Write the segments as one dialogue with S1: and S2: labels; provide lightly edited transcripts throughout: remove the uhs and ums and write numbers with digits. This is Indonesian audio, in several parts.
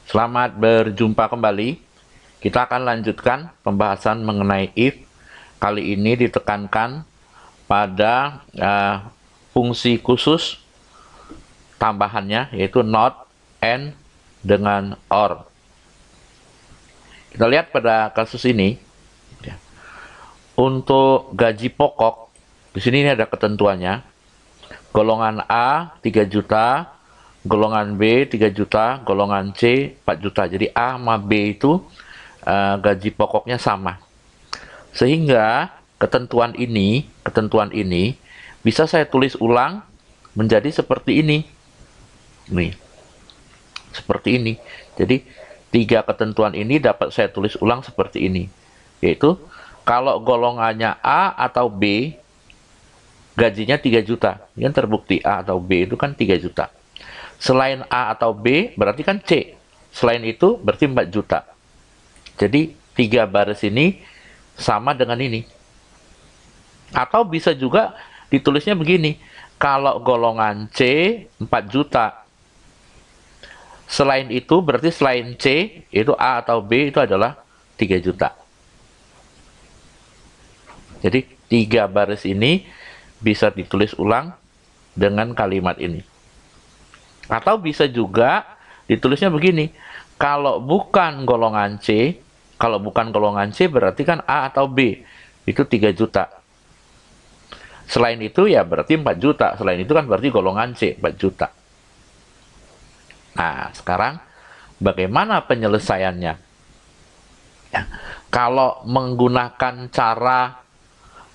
S1: Selamat berjumpa kembali. Kita akan lanjutkan pembahasan mengenai if. Kali ini ditekankan pada fungsi khusus tambahannya, yaitu not, and, dengan or. Kita lihat pada kasus ini, untuk gaji pokok, di sini ada ketentuannya. Golongan A 3 juta, golongan B 3 juta, golongan C 4 juta. Jadi A sama B itu gaji pokoknya sama. Sehingga ketentuan ini bisa saya tulis ulang menjadi seperti ini. Nih. Seperti ini. Jadi tiga ketentuan ini dapat saya tulis ulang seperti ini. Yaitu kalau golongannya A atau B gajinya 3 juta. Ini kan terbukti A atau B itu kan 3 juta. Selain A atau B, berarti kan C. Selain itu, berarti 4 juta. Jadi, 3 baris ini sama dengan ini. Atau bisa juga ditulisnya begini. Kalau golongan C, 4 juta. Selain itu, berarti selain C, itu A atau B itu adalah 3 juta. Jadi, 3 baris ini bisa ditulis ulang dengan kalimat ini. Atau bisa juga ditulisnya begini, kalau bukan golongan C berarti kan A atau B, itu 3 juta. Selain itu ya berarti 4 juta, selain itu kan berarti golongan C, 4 juta. Nah, sekarang bagaimana penyelesaiannya? Ya, kalau menggunakan cara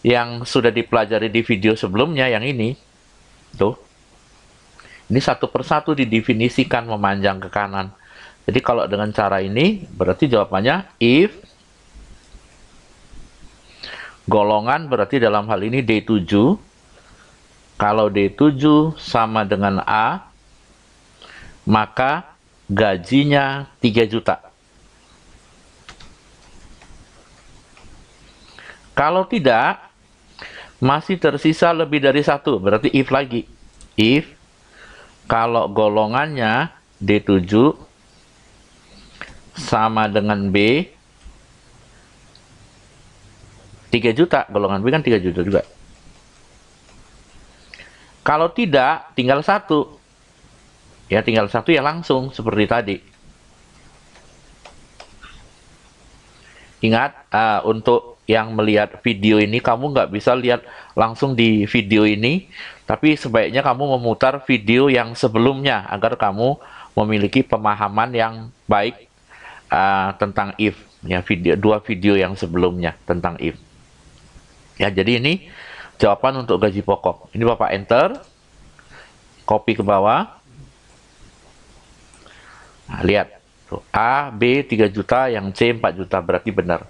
S1: yang sudah dipelajari di video sebelumnya, yang ini, tuh, ini satu persatu didefinisikan memanjang ke kanan. Jadi kalau dengan cara ini, berarti jawabannya if golongan berarti dalam hal ini D7. Kalau D7 sama dengan A, maka gajinya 3 juta. Kalau tidak, masih tersisa lebih dari satu, berarti if lagi. If kalau golongannya D7 sama dengan B 3 juta, golongan B kan 3 juta juga. Kalau tidak, tinggal satu. Ya, tinggal satu ya langsung seperti tadi. Ingat, untuk yang melihat video ini, kamu nggak bisa lihat langsung di video ini, tapi sebaiknya kamu memutar video yang sebelumnya, agar kamu memiliki pemahaman yang baik tentang if. Ya, dua video yang sebelumnya tentang if. Ya, jadi ini jawaban untuk gaji pokok. Ini Bapak enter, copy ke bawah. Nah, lihat. A, B 3 juta, yang C 4 juta, berarti benar.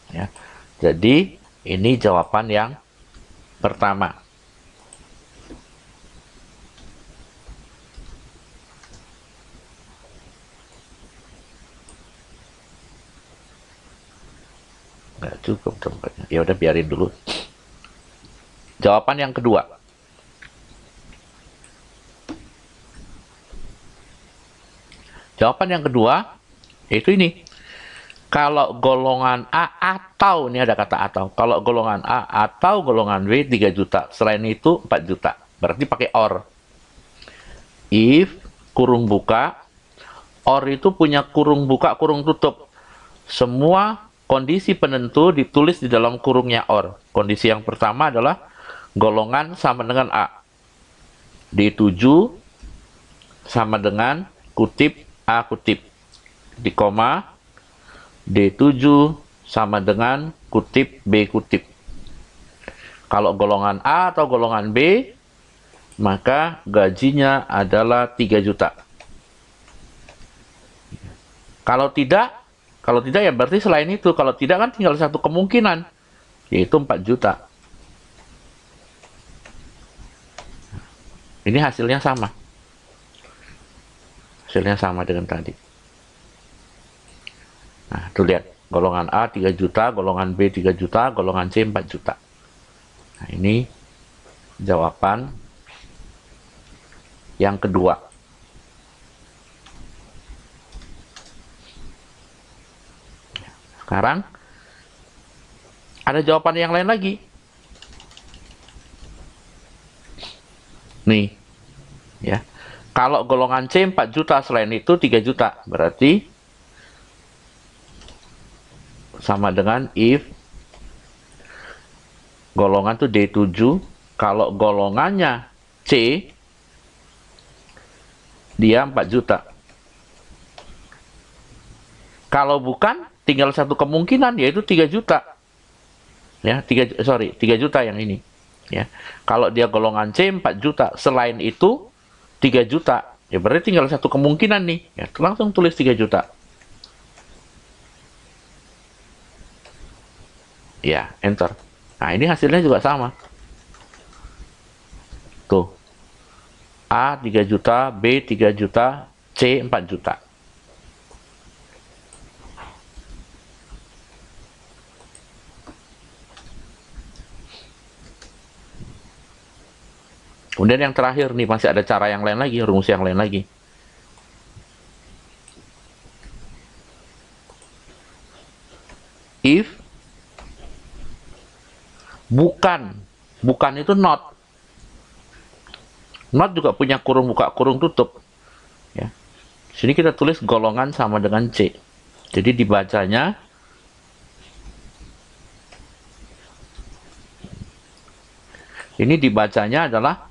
S1: Ya. Jadi, ini jawaban yang pertama. Nggak cukup tempatnya. Ya udah, biarin dulu. Jawaban yang kedua. Jawaban yang kedua, yaitu ini. Kalau golongan A atau, ini ada kata atau. Kalau golongan A atau golongan B 3 juta. Selain itu 4 juta. Berarti pakai or. If, kurung buka. Or itu punya kurung buka, kurung tutup. Semua kondisi penentu ditulis di dalam kurungnya or. Kondisi yang pertama adalah golongan sama dengan A. D7 sama dengan kutip A kutip, di koma, D7 sama dengan kutip B kutip. Kalau golongan A atau golongan B, maka gajinya adalah 3 juta. Kalau tidak ya berarti selain itu. Kalau tidak kan tinggal satu kemungkinan, yaitu 4 juta. Ini hasilnya sama. Hasilnya sama dengan tadi. Nah, tuh lihat. Golongan A 3 juta, golongan B 3 juta, golongan C 4 juta. Nah, ini jawaban yang kedua. Sekarang ada jawaban yang lain lagi. Nih, ya. Kalau golongan C 4 juta, selain itu 3 juta. Berarti sama dengan if golongan tuh D7, kalau golongannya C, dia 4 juta. Kalau bukan, tinggal satu kemungkinan, yaitu 3 juta. Ya, 3 juta yang ini. Ya. Kalau dia golongan C 4 juta, selain itu 3 juta. Ya berarti tinggal satu kemungkinan nih. Ya, langsung tulis 3 juta. Ya, enter. Nah, ini hasilnya juga sama. Tuh. A 3 juta, B 3 juta, C 4 juta. Kemudian yang terakhir nih, masih ada cara yang lain lagi, rumus yang lain lagi. If bukan itu not. Not juga punya kurung buka, kurung tutup. Ya. Sini kita tulis golongan sama dengan C. Jadi dibacanya ini dibacanya adalah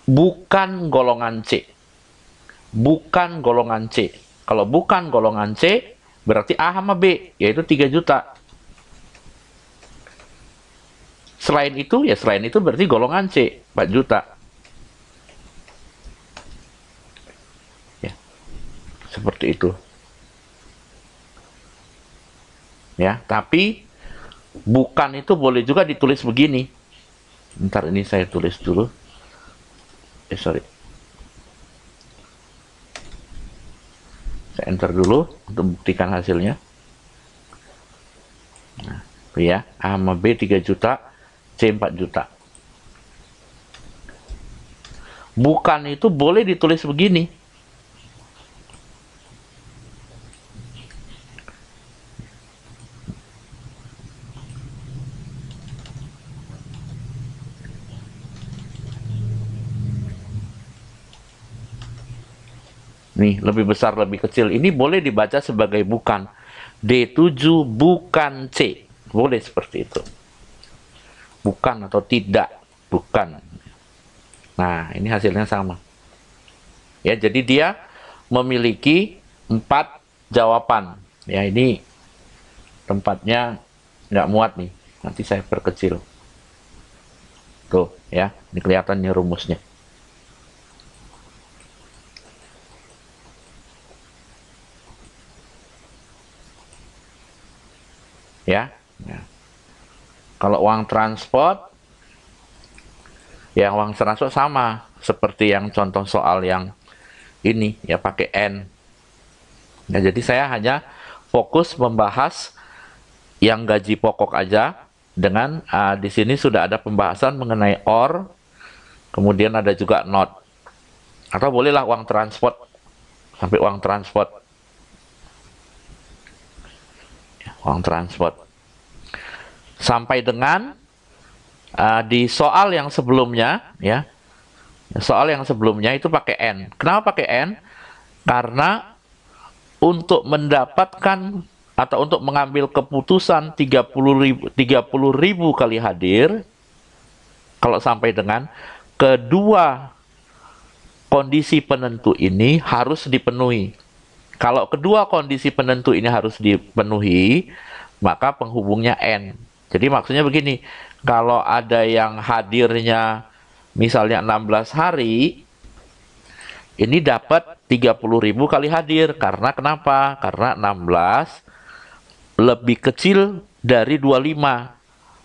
S1: bukan golongan C. Bukan golongan C. Kalau bukan golongan C, berarti A sama B, yaitu 3 juta. Selain itu berarti golongan C, 4 juta. Ya. Seperti itu. Ya, tapi bukan itu boleh juga ditulis begini. Bentar, ini saya tulis dulu. Sorry. Saya enter dulu untuk buktikan hasilnya. Nah, ya, A sama B 3 juta, C 4 juta. Bukan itu boleh ditulis begini. Nih, lebih besar, lebih kecil. Ini boleh dibaca sebagai bukan. D7 bukan C. Boleh seperti itu. Bukan atau tidak. Bukan. Nah, ini hasilnya sama. Ya, jadi dia memiliki 4 jawaban. Ya, ini tempatnya nggak muat nih. Nanti saya perkecil. Tuh, ya. Ini kelihatannya rumusnya. Ya. Kalau uang transport, ya uang transport sama seperti yang contoh soal yang ini, ya pakai N. Ya, jadi saya hanya fokus membahas yang gaji pokok aja dengan di sini sudah ada pembahasan mengenai OR, kemudian ada juga not. Atau bolehlah uang transport sampai uang transport. Uang transport. Sampai dengan di soal yang sebelumnya, ya, soal yang sebelumnya itu pakai N. Kenapa pakai N? Karena untuk mendapatkan atau untuk mengambil keputusan 30.000 kali hadir, kalau sampai dengan kedua kondisi penentu ini harus dipenuhi. Kalau kedua kondisi penentu ini harus dipenuhi, maka penghubungnya N. Jadi maksudnya begini, kalau ada yang hadirnya misalnya 16 hari, ini dapat 30.000 kali hadir. Karena kenapa? Karena 16 lebih kecil dari 25.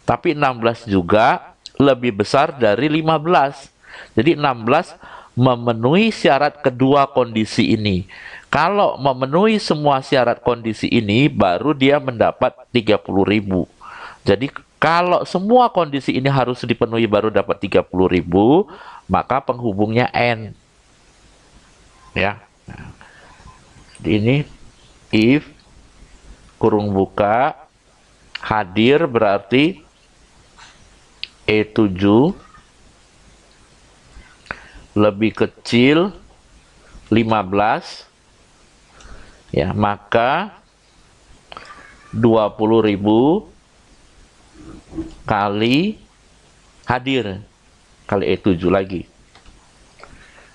S1: Tapi 16 juga lebih besar dari 15. Jadi 16 memenuhi syarat kedua kondisi ini. Kalau memenuhi semua syarat kondisi ini, baru dia mendapat 30.000. Jadi kalau semua kondisi ini harus dipenuhi baru dapat 30.000, maka penghubungnya N. Ya. Nah, ini if kurung buka, hadir berarti E7 lebih kecil 15, ya, maka 20.000 kali hadir kali E7 lagi.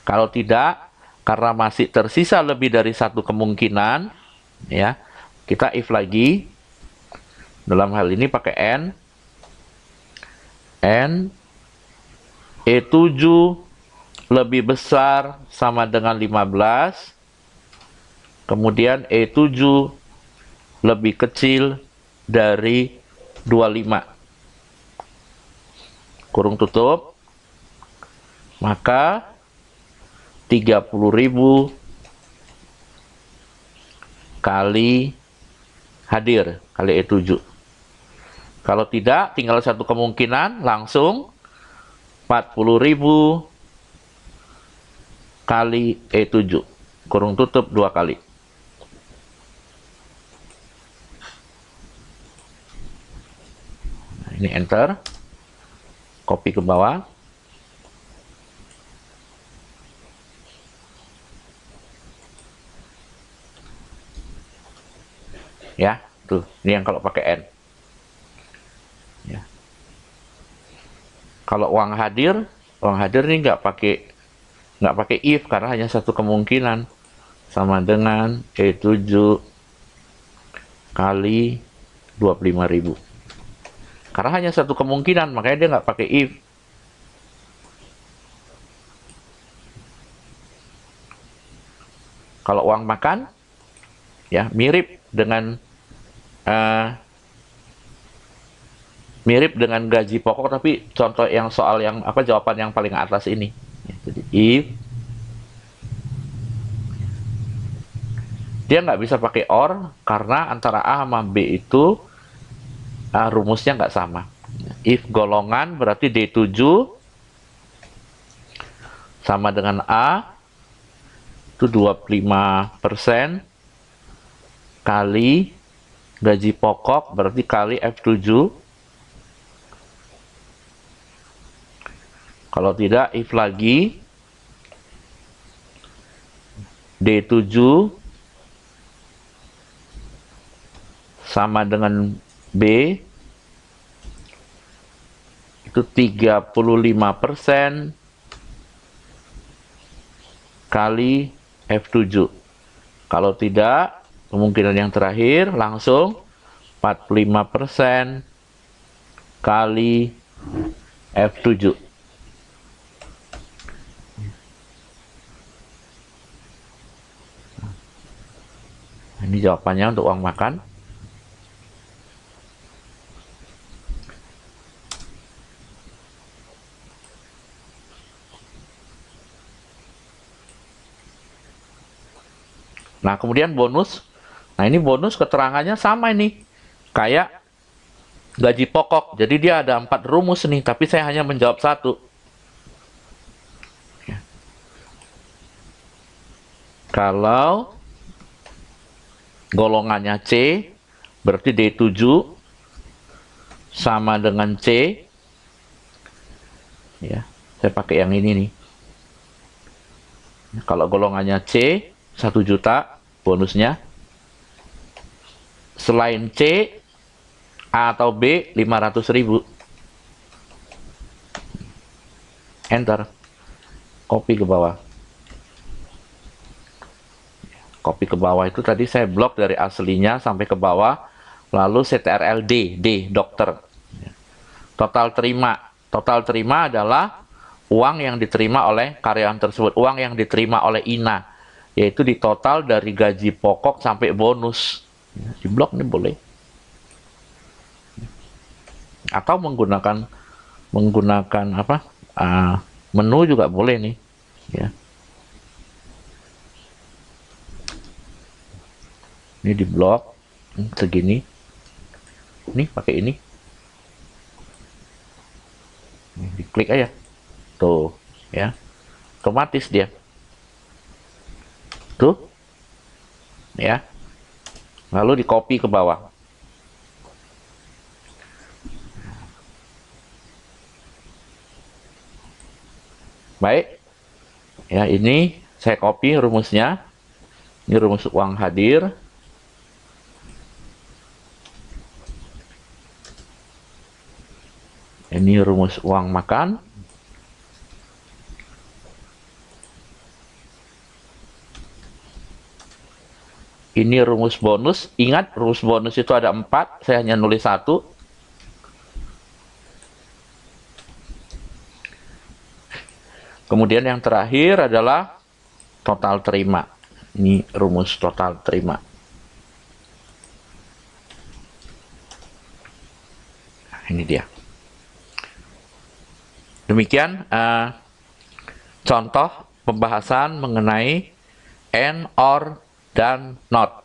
S1: Kalau tidak, karena masih tersisa lebih dari satu kemungkinan, ya, kita if lagi. Dalam hal ini pakai N E7 lebih besar sama dengan 15, kemudian E7 lebih kecil dari 25, kurung tutup, maka 30.000 kali hadir kali E7. Kalau tidak, tinggal satu kemungkinan, langsung 40.000 kali E7, kurung tutup 2 kali. Nah, ini enter, copy ke bawah. Ya, tuh, ini yang kalau pakai N. Ya. Kalau uang hadir ini nggak pakai if karena hanya satu kemungkinan, sama dengan E7 kali 25.000. Karena hanya satu kemungkinan, makanya dia nggak pakai if. Kalau uang makan, ya mirip dengan gaji pokok, tapi contoh yang soal yang apa, jawaban yang paling atas ini. Jadi if, dia nggak bisa pakai or karena antara A sama B itu rumusnya nggak sama. If golongan berarti D7 sama dengan A itu 25% kali gaji pokok berarti kali F7. Kalau tidak, if lagi, D7 sama dengan B itu 35% kali F7. Kalau tidak, kemungkinan yang terakhir langsung 45% kali F7. Ini jawabannya untuk uang makan. Nah, kemudian bonus. Nah, ini bonus keterangannya sama ini. Kayak gaji pokok. Jadi dia ada 4 rumus nih, tapi saya hanya menjawab 1. Kalau golongannya C, berarti D7 sama dengan C. Ya, saya pakai yang ini nih. Kalau golongannya C, 1 juta bonusnya. Selain C, A atau B, 500.000. Enter. Copy ke bawah. Copy ke bawah itu tadi saya blok dari aslinya sampai ke bawah, lalu CTRL D, dokter. Total terima. Total terima adalah uang yang diterima oleh karyawan tersebut, uang yang diterima oleh Ina, yaitu di total dari gaji pokok sampai bonus. Di blok ini boleh. Atau menggunakan apa? Menu juga boleh nih, ya. Ini di blok segini. Nih pakai ini. Nih, diklik aja. Tuh, ya. Otomatis dia. Tuh. Ya. lalu di copy ke bawah. Baik, ya ini saya copy rumusnya. Ini rumus uang hadir. Ini rumus uang makan. Ini rumus bonus. Ingat, rumus bonus itu ada 4. Saya hanya nulis 1. Kemudian yang terakhir adalah total terima. Ini rumus total terima. Nah, ini dia. Demikian contoh pembahasan mengenai and, or, dan not.